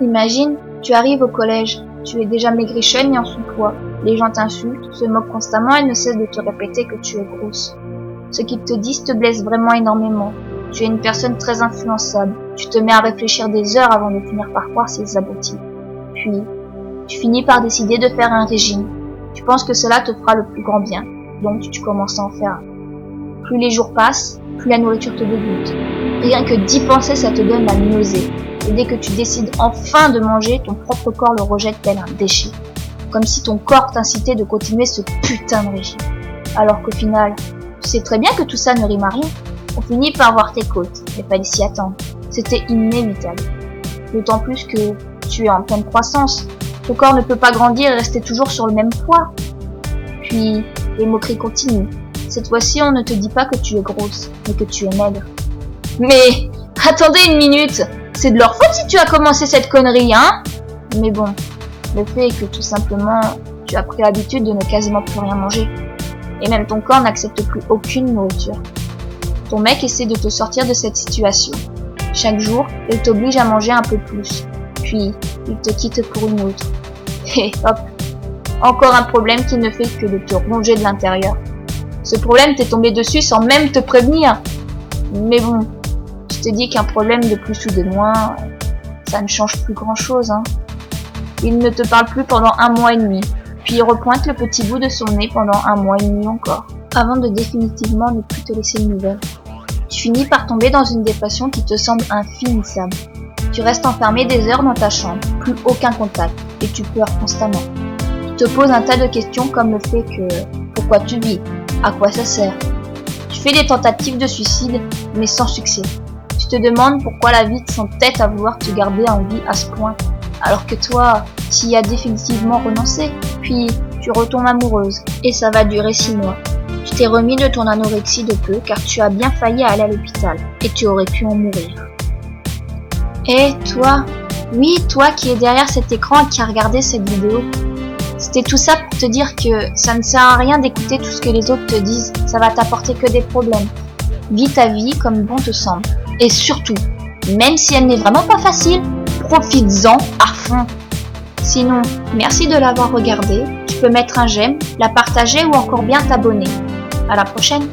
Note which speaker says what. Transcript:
Speaker 1: Imagine, tu arrives au collège, tu es déjà maigrichonne et en sous-poids. Les gens t'insultent, se moquent constamment et ne cessent de te répéter que tu es grosse. Ce qu'ils te disent te blesse vraiment énormément. Tu es une personne très influençable. Tu te mets à réfléchir des heures avant de finir par croire ces abrutis. Puis, tu finis par décider de faire un régime. Tu penses que cela te fera le plus grand bien. Donc, tu commences à en faire un. Plus les jours passent, plus la nourriture te dégoûte. Rien que d'y penser, ça te donne la nausée. Et dès que tu décides enfin de manger, ton propre corps le rejette tel un déchet. Comme si ton corps t'incitait de continuer ce putain de régime. Alors qu'au final, tu sais très bien que tout ça ne rime à rien. On finit par voir tes côtes, mais pas s'y attendre. C'était inévitable. D'autant plus que tu es en pleine croissance. Ton corps ne peut pas grandir et rester toujours sur le même poids. Puis, les moqueries continuent. Cette fois-ci, on ne te dit pas que tu es grosse, mais que tu es maigre. Mais, attendez une minute! C'est de leur faute si tu as commencé cette connerie, hein? Mais bon, le fait est que tout simplement, tu as pris l'habitude de ne quasiment plus rien manger. Et même ton corps n'accepte plus aucune nourriture. Ton mec essaie de te sortir de cette situation. Chaque jour, il t'oblige à manger un peu plus. Puis, il te quitte pour une autre. Et hop, encore un problème qui ne fait que de te ronger de l'intérieur. Ce problème t'est tombé dessus sans même te prévenir. Mais bon, tu te dis qu'un problème de plus ou de moins, ça ne change plus grand chose, hein. Il ne te parle plus pendant 1 mois et demi, puis il repointe le petit bout de son nez pendant 1 mois et demi encore, avant de définitivement ne plus te laisser de nouvelles. Tu finis par tomber dans une dépression qui te semble infinissable. Tu restes enfermé des heures dans ta chambre, plus aucun contact, et tu pleures constamment. Tu te poses un tas de questions comme le fait que pourquoi tu vis, à quoi ça sert. Tu fais des tentatives de suicide, mais sans succès. Tu te demandes pourquoi la vie te s'entête à vouloir te garder en vie à ce point, alors que toi, tu y as définitivement renoncé. Puis, tu retombes amoureuse, et ça va durer 6 mois. Tu t'es remis de ton anorexie de peu, car tu as bien failli aller à l'hôpital, et tu aurais pu en mourir. Et toi, oui, toi qui es derrière cet écran et qui a regardé cette vidéo, c'était tout ça pour te dire que ça ne sert à rien d'écouter tout ce que les autres te disent, ça va t'apporter que des problèmes. Vis ta vie comme bon te semble. Et surtout, même si elle n'est vraiment pas facile, profites-en à fond. Sinon, merci de l'avoir regardé, tu peux mettre un j'aime, la partager ou encore bien t'abonner. À la prochaine!